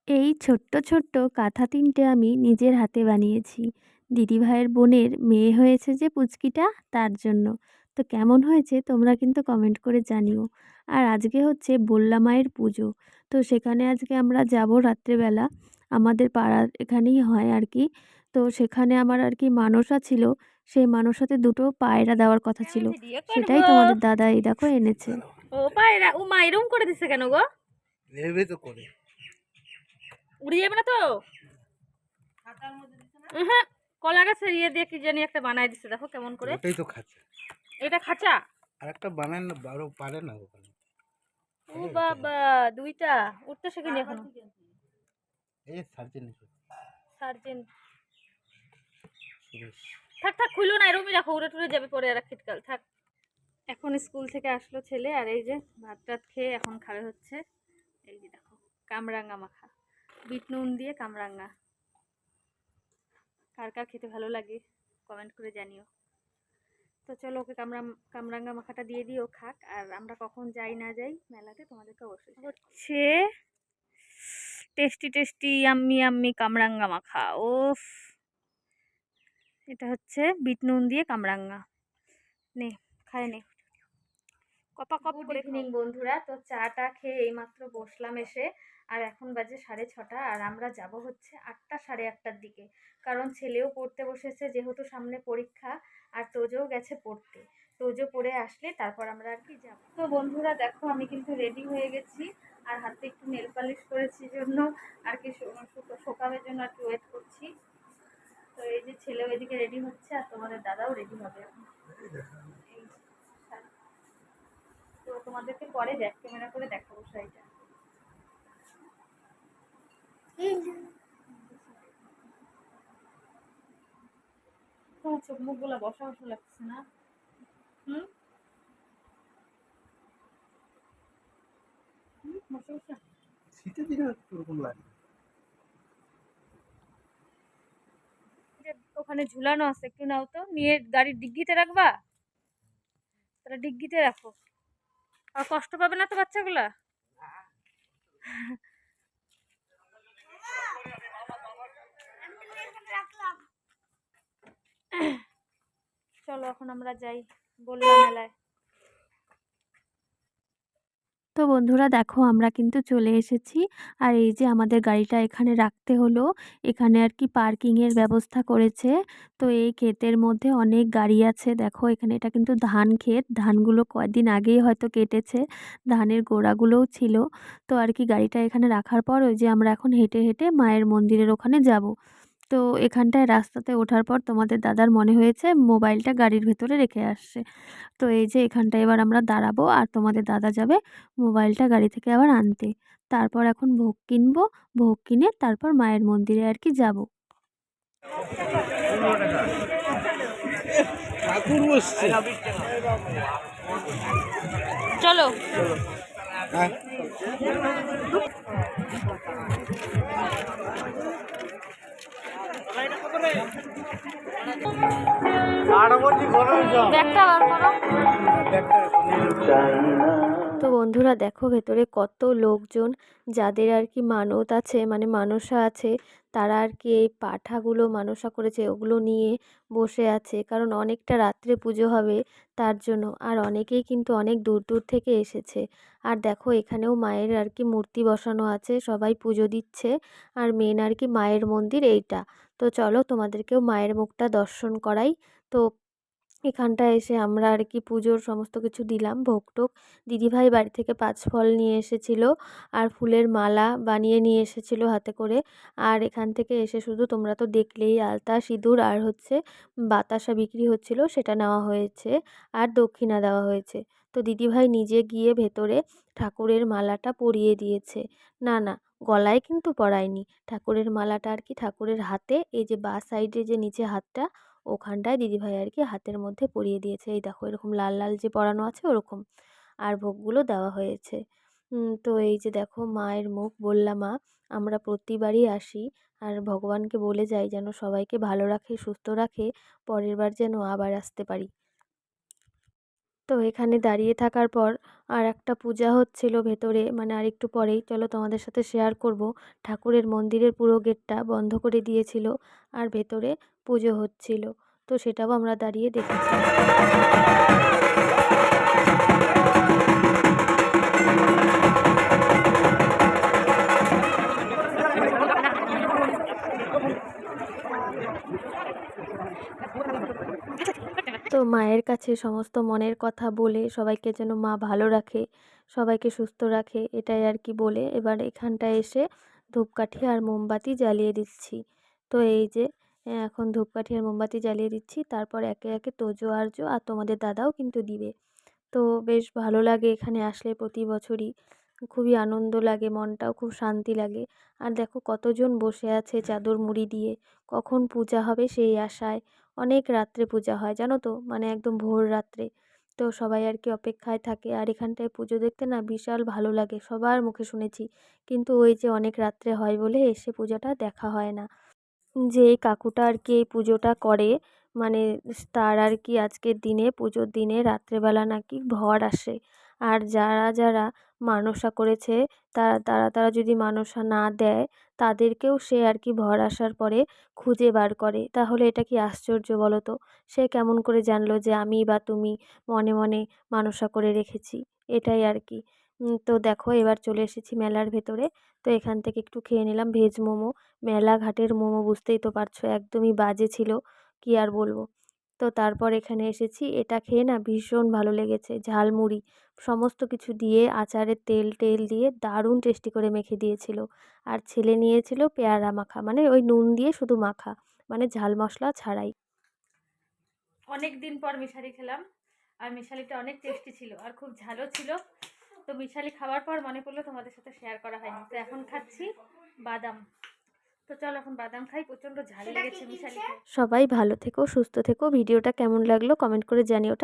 এই ছোট্ট ছোট্ট কাঁথা ৩টে আমি নিজের হাতে বানিয়েছি। দিদিভাইয়ের বোনের মেয়ে হয়েছে যে পুচকিটা, তার জন্য। তো কেমন হয়েছে তোমরা কিন্তু কমেন্ট করে জানিও। আর আজকে হচ্ছে বল্লা মায়ের পুজো। তো সেখানে আজকে আমরা যাব রাত্রেবেলা। আমাদের পাড়ার এখানেই হয় আর কি। তো সেখানে আমার আর কি মানসা ছিল। সেই মানসাতে দুটো পায়রা দেওয়ার কথা ছিল। সেটাই তোমাদের দাদা এই দেখো এনেছে। ও পায়রা, ও মা এরম করে দিছে কেন গো? নেবে তো করে উড়ে যাবে না তো? হ্যাঁ, কলা গাছের ইয়ে দিয়ে কি জানি একটা বানাই দিছে, দেখো কেমন করে। ওটাই তো খাচ্ছে। এটা খাঁচা? আর একটা বানান না, বারো পারে না ওখানে। ও বাবা, দুইটা উঠতে শিখিনি এখনো। এই সার্জেন সার্জেন সুরেশ। থাক থাক, খুইলো না, এরমই রাখো, উড়ে টুড়ে যাবে পরে আর শীতকাল। থাক। এখন স্কুল থেকে আসলো ছেলে, আর এই যে ভাত টাত খেয়ে এখন খাবে হচ্ছে এই যে দেখো কামরাঙ্গা মাখা, বিট নুন দিয়ে কামরাঙ্গা। কার কার খেতে ভালো লাগে কমেন্ট করে জানিও। তো চলো ওকে কামরাঙ্গা মাখাটা দিয়ে দিও খাক, আর আমরা কখন যাই না যাই মেলাতে তোমাদেরকে অবশ্যই হচ্ছে টেস্টি টেস্টি আম্মি আম্মি কামরাঙ্গা মাখা। ওফ, এটা হচ্ছে বিট নুন দিয়ে কামরাঙ্গা। নে, খায় নে। কপা কপ করে। ইভিনিং বন্ধুরা, তো চাটা খেয়ে এইমাত্র বসলাম এসে, আর এখন বাজে 6:30, আর আমরা যাব হচ্ছে 8টা 8:30টার দিকে, কারণ ছেলেও পড়তে বসেছে যেহেতু সামনে পরীক্ষা, আর তোজও গেছে পড়তে। তোজো পড়ে আসলে তারপর আমরা আর কি যাব। তো বন্ধুরা দেখো আমি কিন্তু রেডি হয়ে গেছি, আর হাতে একটু নেল পালিশ করেছি জন্য আর কি শোকাবের জন্য আর কি ওয়েট করছি। তো এই যে ছেলেও এদিকে রেডি হচ্ছে, আর তোমাদের দাদাও রেডি হবে এখন। এই তো তোমাদেরকে পরে ব্যাক ক্যামেরা করে দেখাবো শাড়িটা। তোমার চোখ মুখ গুলা বসা বসা লাগছে না? হুম বসা বসা। শীতের দিনে ওরকম লাগে। ওখানে ঝুলানো আছে, একটু নাও তো, নিয়ে গাড়ির ডিগ্গিতে রাখবা। তাহলে ডিগ্গিতে রাখো, আর কষ্ট পাবে না তো বাচ্চাগুলা। চলো এখন আমরা যাই বললাম মেলায়। তো বন্ধুরা দেখো আমরা কিন্তু চলে এসেছি। আর এই যে আমাদের গাড়িটা এখানে রাখতে হলো, এখানে আর কি পার্কিংয়ের ব্যবস্থা করেছে। তো এই ক্ষেতের মধ্যে অনেক গাড়ি আছে, দেখো এখানে এটা কিন্তু ধান ক্ষেত, ধানগুলো কয়েকদিন আগেই হয়তো কেটেছে, ধানের গোড়াগুলোও ছিল। তো আর কি গাড়িটা এখানে রাখার পর ওই যে আমরা এখন হেঁটে হেঁটে মায়ের মন্দিরের ওখানে যাব। তো এখানটায় রাস্তাতে ওঠার পর তোমাদের দাদার মনে হয়েছে মোবাইলটা গাড়ির ভেতরে রেখে আসছে। তো এই যে এখানটায় এবার আমরা দাঁড়াবো, আর তোমাদের দাদা যাবে মোবাইলটা গাড়ি থেকে আবার আনতে। তারপর এখন ভোগ কিনবো, ভোগ কিনে তারপর মায়ের মন্দিরে আর কি যাব। ঠাকুর বসছে। চলো। হ্যাঁ। ব্যাগটা বার করো। তো বন্ধুরা দেখো ভেতরে কত লোকজন, যাদের আর কি মানত আছে মানে মানসা আছে, তারা আর কি এই পাঁঠাগুলো মানসা করেছে ওগুলো নিয়ে বসে আছে, কারণ অনেকটা রাত্রে পুজো হবে তার জন্য। আর অনেকেই কিন্তু অনেক দূর দূর থেকে এসেছে। আর দেখো এখানেও মায়ের আর কি মূর্তি বসানো আছে, সবাই পুজো দিচ্ছে। আর মেন আর কি মায়ের মন্দির এইটা। তো চলো তোমাদেরকেও মায়ের মুখটা দর্শন করাই। তো এখানটায় এসে আমরা আর কি পুজোর সমস্ত কিছু দিলাম, ভোগ টোগ। দিদিভাই বাড়ি থেকে 5 ফল নিয়ে এসেছিল, আর ফুলের মালা বানিয়ে নিয়ে এসেছিল হাতে করে। আর এখান থেকে এসে শুধু তোমরা তো দেখলেই আলতা সিঁদুর আর হচ্ছে বাতাসা বিক্রি হচ্ছিল, সেটা নেওয়া হয়েছে, আর দক্ষিণা দেওয়া হয়েছে। তো দিদিভাই নিজে গিয়ে ভেতরে ঠাকুরের মালাটা পরিয়ে দিয়েছে। না না, গলায় কিন্তু পরায়নি, ঠাকুরের মালাটা আর কি ঠাকুরের হাতে, এই যে বাঁ সাইডে যে নিচে হাতটা ওখানটায় দিদিভাই আর কি হাতের মধ্যে পরিয়ে দিয়েছে। এই দেখো এরকম লাল লাল যে পরানো আছে ওরকম। আর ভোগগুলো দেওয়া হয়েছে। তো এই যে দেখো মায়ের মুখ, বললা মা, আমরা প্রতিবারই আসি, আর ভগবানকে বলে যাই যেন সবাইকে ভালো রাখে সুস্থ রাখে, পরের বার যেন আবার আসতে পারি। তো এখানে দাঁড়িয়ে থাকার পর আর একটা পূজা হচ্ছিল ভেতরে, মানে আর একটু পরেই চলো তোমাদের সাথে শেয়ার করব। ঠাকুরের মন্দিরের পুরো গেটটা বন্ধ করে দিয়েছিল আর ভেতরে পুজো হচ্ছিল, তো সেটাও আমরা দাঁড়িয়ে দেখেছি। তো মায়ের কাছে সমস্ত মনের কথা বলে সবাইকে যেন মা ভালো রাখে, সবাইকে সুস্থ রাখে, এটাই আর কি বলে এবার এখানটায় এসে ধূপকাঠি আর মোমবাতি জ্বালিয়ে দিচ্ছি। তো এই যে এখন ধূপকাঠি আর মোমবাতি জ্বালিয়ে দিচ্ছি, তারপর একে একে তোজো আরজো আর তোমাদের দাদাও কিন্তু দিবে। তো বেশ ভালো লাগে এখানে আসলে, প্রতি বছরই খুবই আনন্দ লাগে, মনটাও খুব শান্তি লাগে। আর দেখো কতজন বসে আছে চাদর মুড়ি দিয়ে, কখন পূজা হবে সেই আশায়। অনেক রাত্রে পূজা হয় জানো তো, মানে একদম ভোর রাত্রে। তো সবাই আর কি অপেক্ষায় থাকে, আর এখানটায় পুজো দেখতে না বিশাল ভালো লাগে, সবার মুখে শুনেছি। কিন্তু ওই যে অনেক রাত্রে হয় বলে এসে পূজাটা দেখা হয় না। যে এই কাকুটা আর কি এই পুজোটা করে, মানে তার আর কি আজকের দিনে পুজোর দিনে রাত্রেবেলা নাকি ভর আসে। আর যারা যারা মানসা করেছে তারা যদি মানসা না দেয়, তাদেরকেও সে আর কি ভর আসার পরে খুঁজে বার করে। তাহলে এটা কি আশ্চর্য বলো তো? সে কেমন করে জানলো যে আমি বা তুমি মনে মনে মানসা করে রেখেছি? এটাই আর কি। তো দেখো এবার চলে এসেছি মেলার ভেতরে। তো এখান থেকে একটু খেয়ে নিলাম ভেজ মোমো। মেলাঘাটের মোমো বুঝতেই তো পারছো, একদমই বাজে ছিল, কি আর বলবো। তো তারপর এখানে এসেছি, এটা খেয়ে না ভীষণ ভালো লেগেছে। ঝালমুড়ি সমস্ত কিছু দিয়ে, আচারের তেল টেল দিয়ে দারুণ টেস্টি করে মেখে দিয়েছিল। আর ছেলে নিয়েছিল পেয়ারা মাখা, মানে ওই নুন দিয়ে শুধু মাখা, মানে ঝাল মশলা ছাড়াই। অনেক দিন পর মিশালি খেলাম, আর মিশালিটা অনেক টেস্টি ছিল আর খুব ঝালও ছিল। তো মিশালি খাওয়ার পর মনে পড়লো তোমাদের সাথে শেয়ার করা হয়নি, তো এখন খাচ্ছি বাদাম। তো চলো এখন বাদাম খাই, প্রচণ্ড ঝাল লেগেছে মিশালি। সবাই ভালো থেকো, সুস্থ থেকো। ভিডিওটা কেমন লাগলো কমেন্ট করে জানিও।